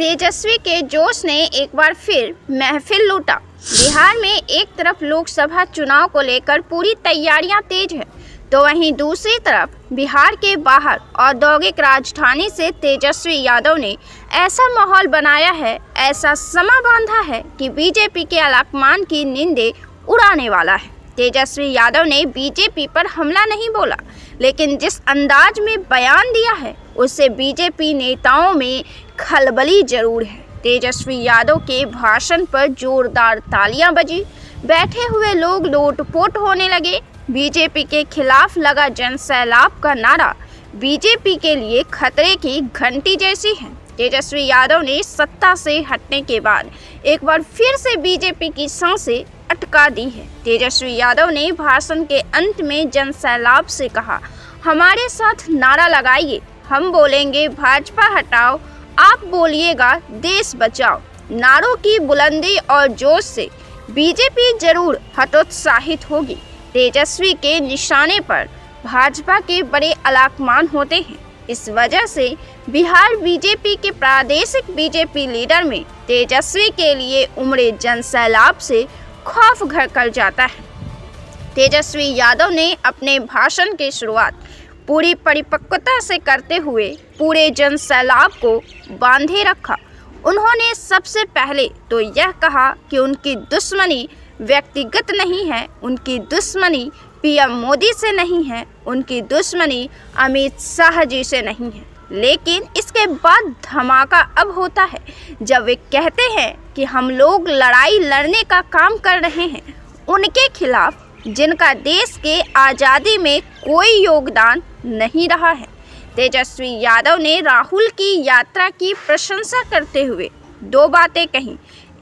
तेजस्वी के जोश ने एक बार फिर महफिल लूटा। बिहार में एक तरफ लोकसभा चुनाव को लेकर पूरी तैयारियां तेज है, तो वहीं दूसरी तरफ बिहार के बाहर औद्योगिक राजधानी से तेजस्वी यादव ने ऐसा माहौल बनाया है, ऐसा समा बांधा है कि बीजेपी के आलाकमान की नींदें उड़ाने वाला है। तेजस्वी यादव ने बीजेपी पर हमला नहीं बोला, लेकिन जिस अंदाज में बयान दिया है उससे बीजेपी नेताओं में खलबली जरूर है। तेजस्वी यादव के भाषण पर जोरदार तालियां बजी, बैठे हुए लोग लोटपोट होने लगे। बीजेपी के खिलाफ लगा जन सैलाब का नारा बीजेपी के लिए खतरे की घंटी जैसी है। तेजस्वी यादव ने सत्ता से हटने के बाद एक बार फिर से बीजेपी की सांसें अटका दी है। तेजस्वी यादव ने भाषण के अंत में जन सैलाब से कहा, हमारे साथ नारा लगाइए, हम बोलेंगे भाजपा हटाओ, आप बोलिएगा देश बचाओ। नारों की बुलंदी और जोश से बीजेपी जरूर हतोत्साहित होगी। तेजस्वी के निशाने पर भाजपा के बड़े आलाकमान होते हैं। इस वजह से बिहार बीजेपी के प्रादेशिक बीजेपी लीडर में तेजस्वी के लिए उमड़े जन सैलाब से खौफ घर कर जाता है। तेजस्वी यादव ने अपने भाषण की शुरुआत पूरी परिपक्वता से करते हुए पूरे जन सैलाब को बांधे रखा। उन्होंने सबसे पहले तो यह कहा कि उनकी दुश्मनी व्यक्तिगत नहीं है, उनकी दुश्मनी पीएम मोदी से नहीं है, उनकी दुश्मनी अमित शाह जी से नहीं है। लेकिन इसके बाद धमाका अब होता है जब वे कहते हैं कि हम लोग लड़ाई लड़ने का काम कर रहे हैं उनके खिलाफ जिनका देश के आज़ादी में कोई योगदान नहीं रहा है। तेजस्वी यादव ने राहुल की यात्रा की प्रशंसा करते हुए दो बातें कही।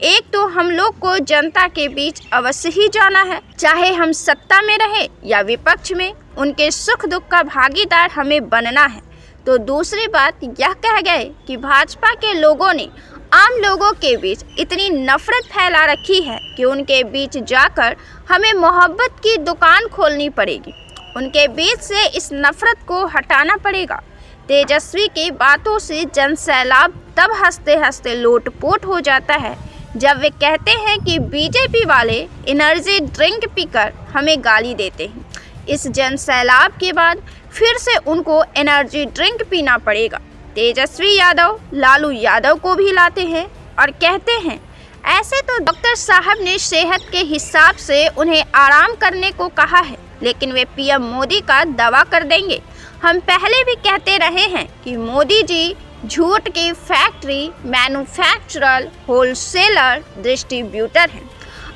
एक तो हम लोग को जनता के बीच अवश्य ही जाना है, चाहे हम सत्ता में रहे या विपक्ष में, उनके सुख दुख का भागीदार हमें बनना है। तो दूसरी बात यह कह गए कि भाजपा के लोगों ने आम लोगों के बीच इतनी नफरत फैला रखी है कि उनके बीच जाकर हमें मोहब्बत की दुकान खोलनी पड़ेगी, उनके बीच से इस नफरत को हटाना पड़ेगा। तेजस्वी की बातों से जन सैलाब तब हंसते हंसते लोटपोट हो जाता है जब वे कहते हैं कि बीजेपी वाले एनर्जी ड्रिंक पीकर हमें गाली देते हैं। इस जन सैलाब के बाद फिर से उनको एनर्जी ड्रिंक पीना पड़ेगा। तेजस्वी यादव लालू यादव को भी लाते हैं और कहते हैं, ऐसे तो डॉक्टर साहब ने सेहत के हिसाब से उन्हें आराम करने को कहा है, लेकिन वे पीएम मोदी का दावा कर देंगे। हम पहले भी कहते रहे हैं कि मोदी जी झूठ की फैक्ट्री, मैन्युफैक्चरर, होलसेलर, डिस्ट्रीब्यूटर हैं।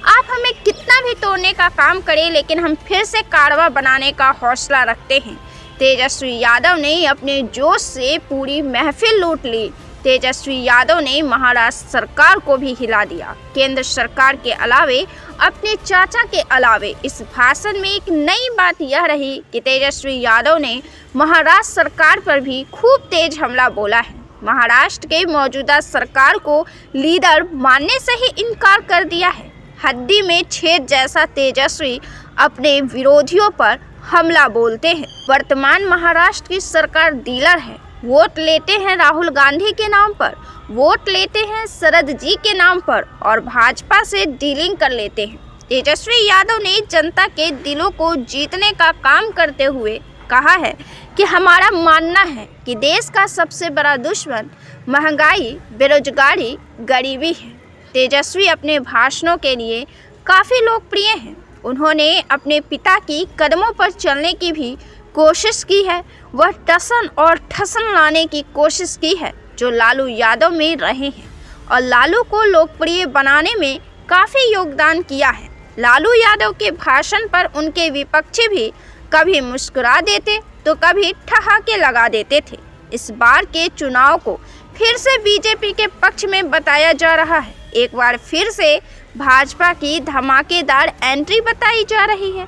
आप हमें कितना भी तोड़ने का काम करें, लेकिन हम फिर से कारवा बनाने का हौसला रखते हैं। तेजस्वी यादव ने अपने जोश से पूरी महफिल लूट ली। तेजस्वी यादव ने महाराष्ट्र सरकार को भी हिला दिया। केंद्र सरकार के अलावे अपने चाचा के अलावे इस भाषण में एक नई बात यह रही कि तेजस्वी यादव ने महाराष्ट्र सरकार पर भी खूब तेज हमला बोला है। महाराष्ट्र के मौजूदा सरकार को लीडर मानने से ही इनकार कर दिया है। हड्डी में छेद जैसा तेजस्वी अपने विरोधियों पर हमला बोलते हैं। वर्तमान महाराष्ट्र की सरकार डीलर है, वोट लेते हैं राहुल गांधी के नाम पर, वोट लेते हैं शरद जी के नाम पर और भाजपा से डीलिंग कर लेते हैं। तेजस्वी यादव ने जनता के दिलों को जीतने का काम करते हुए कहा है कि हमारा मानना है कि देश का सबसे बड़ा दुश्मन महंगाई, बेरोजगारी, गरीबी है। तेजस्वी अपने भाषणों के लिए काफ़ी लोकप्रिय हैं। उन्होंने अपने पिता की कदमों पर चलने की भी कोशिश की है। वह टसन और ठसन लाने की कोशिश की है जो लालू यादव में रहे हैं और लालू को लोकप्रिय बनाने में काफ़ी योगदान किया है। लालू यादव के भाषण पर उनके विपक्षी भी कभी मुस्कुरा देते तो कभी ठहाके लगा देते थे। इस बार के चुनाव को फिर से बीजेपी के पक्ष में बताया जा रहा है। एक बार फिर से भाजपा की धमाकेदार एंट्री बताई जा रही है।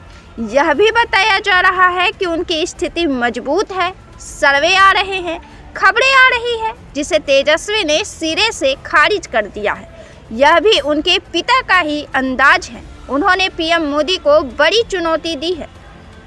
यह भी बताया जा रहा है कि उनकी स्थिति मजबूत है। सर्वे आ रहे हैं, खबरें आ रही है, जिसे तेजस्वी ने सिरे से खारिज कर दिया है। यह भी उनके पिता का ही अंदाज है। उन्होंने पीएम मोदी को बड़ी चुनौती दी है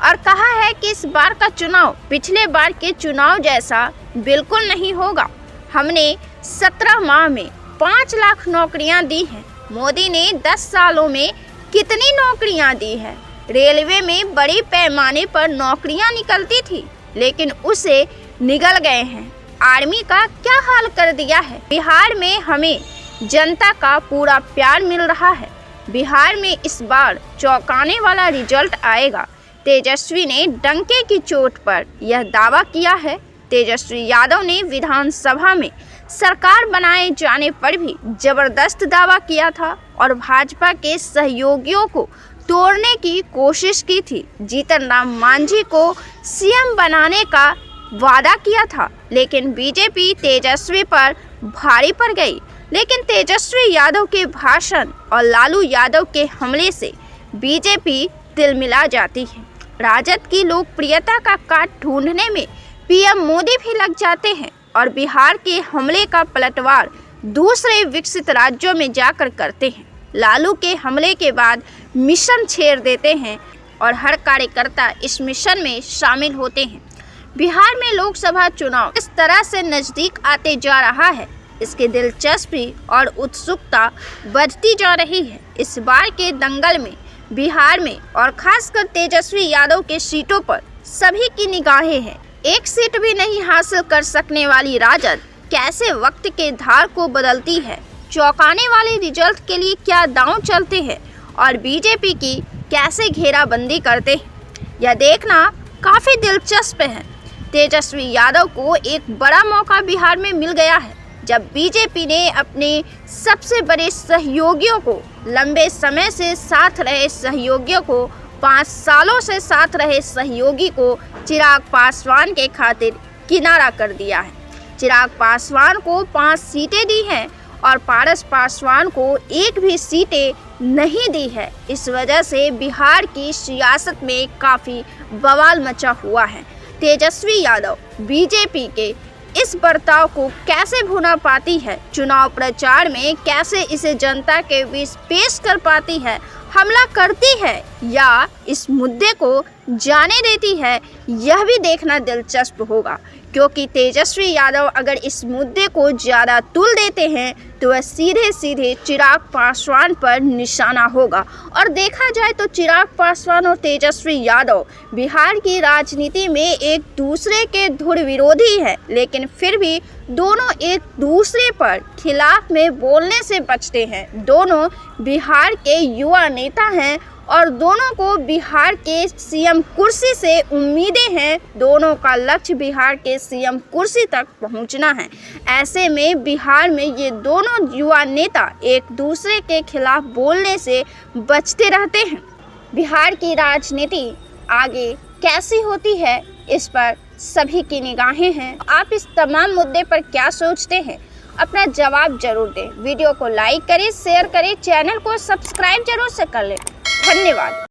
और कहा है कि इस बार का चुनाव पिछले बार के चुनाव जैसा बिल्कुल नहीं होगा। हमने 17 माह में 5 लाख नौकरियां दी हैं। मोदी ने 10 सालों में कितनी नौकरियां दी है? रेलवे में बड़े पैमाने पर नौकरियां निकलती थी, लेकिन उसे निगल गए हैं। आर्मी का क्या हाल कर दिया है? बिहार में हमें जनता का पूरा प्यार मिल रहा है। बिहार में इस बार चौंकाने वाला रिजल्ट आएगा। तेजस्वी ने डंके की चोट पर यह दावा किया है। तेजस्वी यादव ने विधानसभा में सरकार बनाए जाने पर भी जबरदस्त दावा किया था और भाजपा के सहयोगियों को तोड़ने की कोशिश की थी। जीतन राम मांझी को सीएम बनाने का वादा किया था, लेकिन बीजेपी तेजस्वी पर भारी पड़ गई। लेकिन तेजस्वी यादव के भाषण और लालू यादव के हमले से बीजेपी तिलमिला जाती है। राजद की लोकप्रियता का काट ढूंढने में पीएम मोदी भी लग जाते हैं और बिहार के हमले का पलटवार दूसरे विकसित राज्यों में जाकर करते हैं। लालू के हमले के बाद मिशन छेड़ देते हैं और हर कार्यकर्ता इस मिशन में शामिल होते हैं। बिहार में लोकसभा चुनाव इस तरह से नजदीक आते जा रहा है, इसकी दिलचस्पी और उत्सुकता बढ़ती जा रही है। इस बार के दंगल में बिहार में और खासकर तेजस्वी यादव के सीटों पर सभी की निगाहें हैं। एक सीट भी नहीं हासिल कर सकने वाली राजद कैसे वक्त के धार को बदलती है? चौंकाने वाले रिजल्ट के लिए क्या दांव चलते हैं और बीजेपी की कैसे घेराबंदी करते हैं, यह देखना काफ़ी दिलचस्प है। तेजस्वी यादव को एक बड़ा मौका बिहार में मिल गया है, जब बीजेपी ने अपने सबसे बड़े सहयोगियों को, लंबे समय से साथ रहे सहयोगियों को, 5 सालों से साथ रहे सहयोगी को चिराग पासवान के खातिर किनारा कर दिया है। चिराग पासवान को 5 सीटें दी हैं और पारस पासवान को एक भी सीटें नहीं दी है। इस वजह से बिहार की सियासत में काफ़ी बवाल मचा हुआ है। तेजस्वी यादव बीजेपी के इस बर्ताव को कैसे भुना पाती है, चुनाव प्रचार में कैसे इसे जनता के बीच पेश कर पाती है, हमला करती है या इस मुद्दे को जाने देती है, यह भी देखना दिलचस्प होगा। क्योंकि तेजस्वी यादव अगर इस मुद्दे को ज़्यादा तुल देते हैं तो वह सीधे सीधे चिराग पासवान पर निशाना होगा। और देखा जाए तो चिराग पासवान और तेजस्वी यादव बिहार की राजनीति में एक दूसरे के धुर विरोधी हैं, लेकिन फिर भी दोनों एक दूसरे पर खिलाफ में बोलने से बचते हैं। दोनों बिहार के युवा नेता हैं और दोनों को बिहार के सीएम कुर्सी से उम्मीदें हैं। दोनों का लक्ष्य बिहार के सीएम कुर्सी तक पहुंचना है। ऐसे में बिहार में ये दोनों युवा नेता एक दूसरे के खिलाफ बोलने से बचते रहते हैं। बिहार की राजनीति आगे कैसी होती है, इस पर सभी की निगाहें हैं। आप इस तमाम मुद्दे पर क्या सोचते हैं? अपना जवाब जरूर दें। वीडियो को लाइक करें, शेयर करें, चैनल को सब्सक्राइब जरूर से कर लें। धन्यवाद।